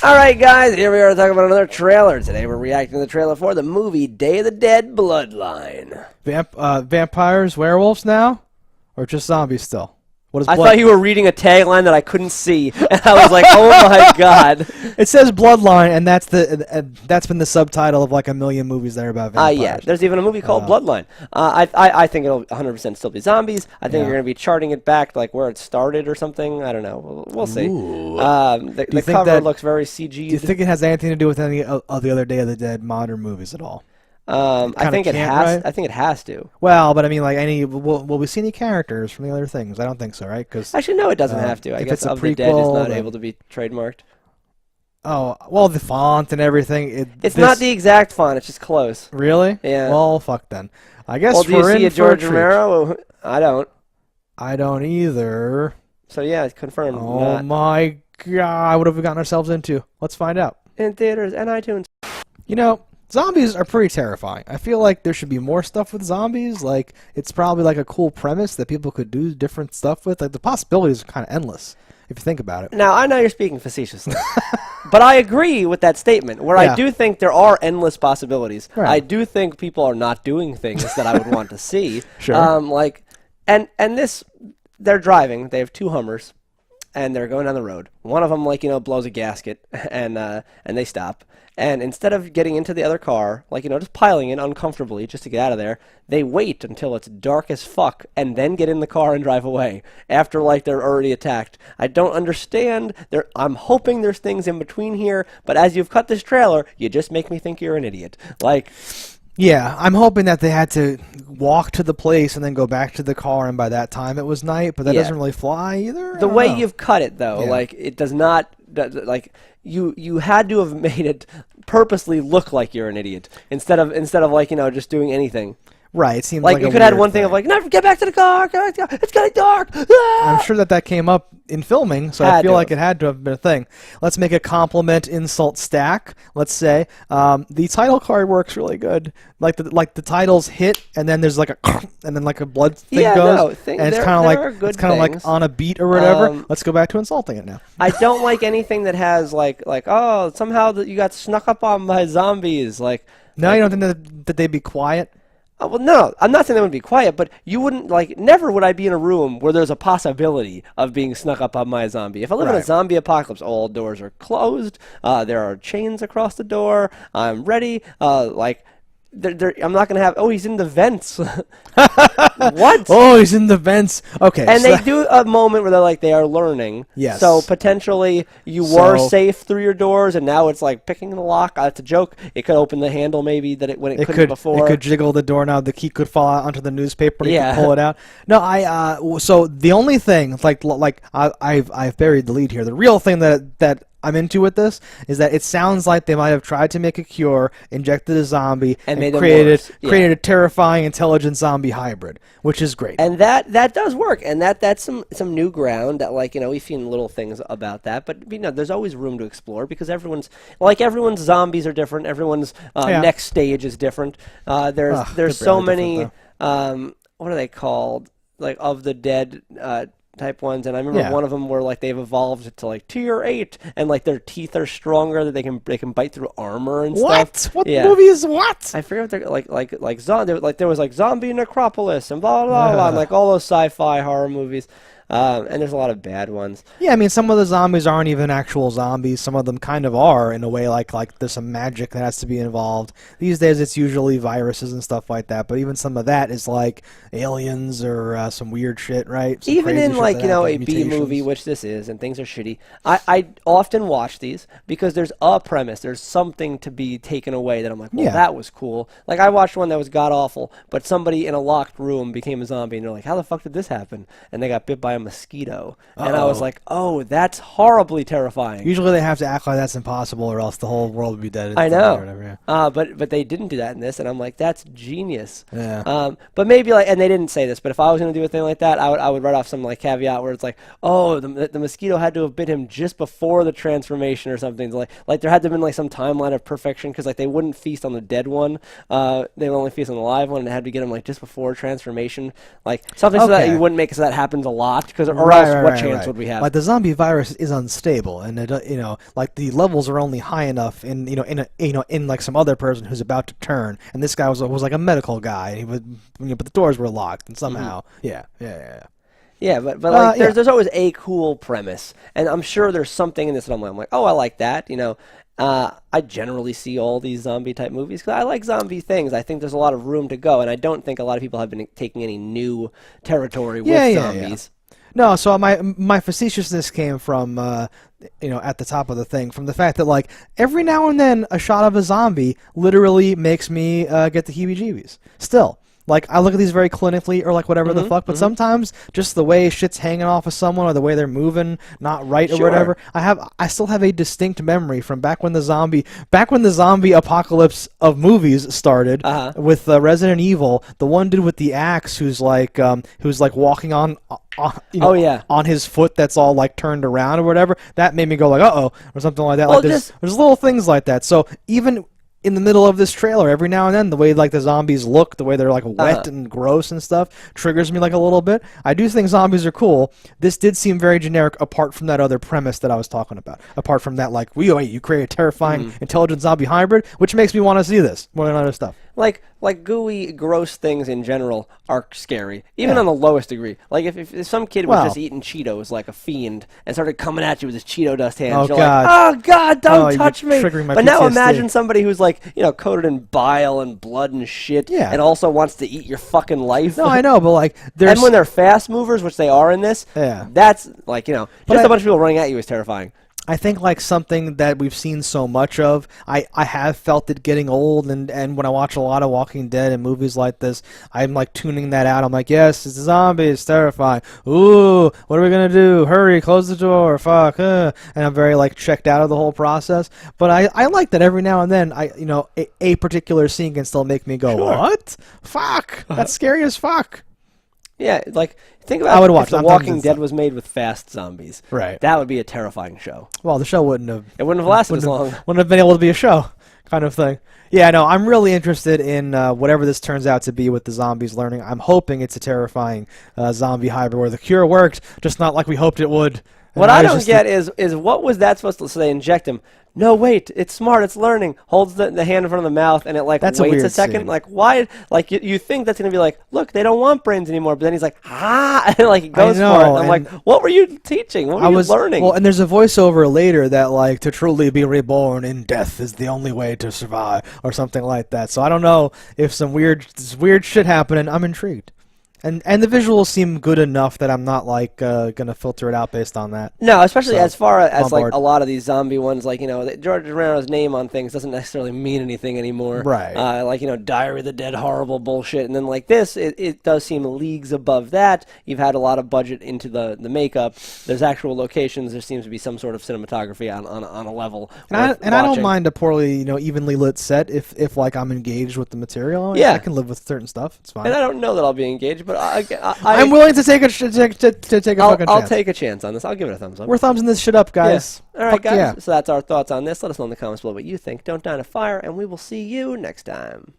Alright guys, here we are talking about another trailer. Today we're reacting to the trailer for the movie Day of the Dead Bloodline. Vampires, werewolves now? Or just zombies still? What is I thought you were reading a tagline that I couldn't see, and I was like, oh my god. It says Bloodline, and that's been the subtitle of like a million movies that are about vampires. Yeah, there's even a movie called Bloodline. I think it'll 100% still be zombies. I think you're going to be charting it back like where it started or something. I don't know. We'll see. The cover looks very CG'd. Do you think it has anything to do with any of the other Day of the Dead modern movies at all? I think it has. Right? I think it has to. Well, but I mean, like will we see any characters from the other things? I don't think so, right? Because actually, no, it doesn't have to. I guess Of the Dead is not able to be trademarked. Oh, well, the font and everything. It's not the exact font. It's just close. Really? Yeah. Well, fuck then. I guess. Well, do you see a George Romero? I don't. I don't either. So yeah, it's confirmed. Oh my god! What have we gotten ourselves into? Let's find out. In theaters and iTunes. You know, zombies are pretty terrifying. I feel like there should be more stuff with zombies. Like, it's probably like a cool premise that people could do different stuff with. Like, the possibilities are kind of endless if you think about it. Now, I know you're speaking facetiously, but I agree with that statement, where I do think there are endless possibilities. Right. I do think people are not doing things that I would want to see. Sure. And this, they're driving. They have two Hummers, and they're going down the road. One of them, blows a gasket, and they stop. And instead of getting into the other car, just piling in uncomfortably just to get out of there, they wait until it's dark as fuck and then get in the car and drive away after, they're already attacked. I don't understand. I'm hoping there's things in between here, but as you've cut this trailer, you just make me think you're an idiot. Yeah, I'm hoping that they had to walk to the place and then go back to the car, and by that time it was night, but that doesn't really fly either. The way you've cut it, though, it does not, you had to have made it purposely look like you're an idiot instead of just doing anything. Right, it seems like you could have had one thing of never get back to the car, it's getting dark. Ah! I'm sure that came up in filming, so I feel like it had to have been a thing. Let's make a compliment insult stack. Let's say the title card works really good. Like the titles hit, and then there's like a and then like a blood thing goes, and it's kind of like on a beat or whatever. Let's go back to insulting it now. I don't like anything that has oh, somehow you got snuck up on by zombies. No, you don't think that they'd be quiet? Well, no, I'm not saying they would be quiet, but you wouldn't, never would I be in a room where there's a possibility of being snuck up on by a zombie. If I live in a zombie apocalypse, all doors are closed, there are chains across the door, I'm ready, I'm not going to have, oh, he's in the vents. What? Oh, he's in the vents. Okay. And they do a moment where they are learning. Yes. So potentially you were safe through your doors, and now it's picking the lock. That's a joke. It could open the handle maybe when it couldn't before. It could jiggle the doorknob. The key could fall out onto the newspaper, and you could pull it out. No, so the only thing, I've buried the lead here. The real thing that I'm into with this is that it sounds like they might have tried to make a cure, injected a zombie, and created a terrifying, intelligent zombie hybrid, which is great. And that does work, and that's some new ground that we've seen little things about that, but there's always room to explore because everyone's zombies are different. Everyone's next stage is different. There's so many what are they called? Of the Dead type ones, and I remember one of them where they've evolved to tier 8, and their teeth are stronger, that they can bite through armor and stuff. What movie is what? I forget what they're there was Zombie Necropolis and blah blah blah, and all those sci-fi horror movies. And there's a lot of bad ones. Yeah, I mean, some of the zombies aren't even actual zombies. Some of them kind of are, in a way, like there's some magic that has to be involved. These days, it's usually viruses and stuff like that, but even some of that is aliens or some weird shit, right? Some even in, a mutations. B-movie, which this is, and things are shitty, I often watch these because there's a premise. There's something to be taken away that I'm like, well, that was cool. I watched one that was god-awful, but somebody in a locked room became a zombie, and they're like, how the fuck did this happen? And they got bit by a mosquito. And I was like, oh, that's horribly terrifying. Usually they have to act like that's impossible, or else the whole world would be dead. I know. Or whatever, but they didn't do that in this, and I'm like, that's genius. Yeah. But maybe and they didn't say this, but if I was going to do a thing like that, I would write off some caveat where it's oh, the mosquito had to have bit him just before the transformation or something. Like there had to have been some timeline of perfection, because they wouldn't feast on the dead one. They would only feast on the live one, and it had to get him just before transformation. Something so that you wouldn't make it so that happens a lot. because or else what chance would we have? Like the zombie virus is unstable, and it, like the levels are only high enough in like some other person who's about to turn, and this guy was like a medical guy, and he was, but the doors were locked, and somehow, yeah. Yeah, but like there's always a cool premise, and I'm sure there's something in this that I'm like, oh, I like that, I generally see all these zombie type movies because I like zombie things. I think there's a lot of room to go, and I don't think a lot of people have been taking any new territory with zombies. No, so my facetiousness came from at the top of the thing, from the fact that like every now and then a shot of a zombie literally makes me get the heebie-jeebies. Still. Like, I look at these very clinically or, like, whatever the fuck, but sometimes just the way shit's hanging off of someone or the way they're moving not right or whatever, I still have a distinct memory from back when the zombie apocalypse of movies started with Resident Evil, the one dude with the axe who's like walking on his foot that's all, like, turned around or whatever. That made me go, like, uh-oh, or something like that. Well, like, there's little things like that. So even in the middle of this trailer, every now and then, the way like the zombies look, the way they're like wet and gross and stuff, triggers me like a little bit. I do think zombies are cool. This did seem very generic, apart from that other premise that I was talking about. Apart from that, like, you create a terrifying, intelligent zombie hybrid, which makes me want to see this more than other stuff. Like gooey, gross things in general are scary, even on the lowest degree. Like if some kid was just eating Cheetos like a fiend and started coming at you with his Cheeto dust hands, you're like, oh God, don't touch me. But now imagine somebody who's like, coated in bile and blood and shit, and also wants to eat your fucking life. No, I know, but like, and when they're fast movers, which they are in this, that's like, just a bunch of people running at you is terrifying. I think like something that we've seen so much of, I have felt it getting old, and when I watch a lot of Walking Dead and movies like this, I'm like tuning that out. I'm like, yes, it's a zombie, it's terrifying. Ooh, what are we gonna do? Hurry, close the door, fuck. And I'm very like checked out of the whole process. But I like that every now and then a particular scene can still make me go, what? Fuck, that's scary as fuck. Yeah, like, think about if The Walking Dead was made with fast zombies. Right. That would be a terrifying show. Well, the show wouldn't have lasted as long. Wouldn't have been able to be a show, kind of thing. Yeah, no, I'm really interested in whatever this turns out to be with the zombies learning. I'm hoping it's a terrifying zombie hybrid where the cure worked, just not like we hoped it would. What I don't get is what was that supposed to say? So they inject him. No, wait, it's smart, it's learning. Holds the hand in front of the mouth, and it like waits a second. Scene. Like, why? Like, you think that's going to be like, look, they don't want brains anymore. But then he's like, and like, he goes for it. And I'm like, what were you teaching? What were you learning? Well, and there's a voiceover later that, like, to truly be reborn in death is the only way to survive, or something like that. So I don't know if some weird shit happening. I'm intrigued. And the visuals seem good enough that I'm not like gonna filter it out based on that. No, especially as far as like a lot of these zombie ones, like George Romero's name on things doesn't necessarily mean anything anymore. Right. Like Diary of the Dead, horrible bullshit, and then like this, it does seem leagues above that. You've had a lot of budget into the makeup. There's actual locations. There seems to be some sort of cinematography on a level. And I don't mind a poorly evenly lit set if like I'm engaged with the material. Yeah, I can live with certain stuff. It's fine. And I don't know that I'll be engaged. But I'm willing to take a fucking chance. I'll take a chance on this. I'll give it a thumbs up. We're thumbsing this shit up, guys. Yeah. All right, guys. Yeah. So that's our thoughts on this. Let us know in the comments below what you think. Don't die in a fire, and we will see you next time.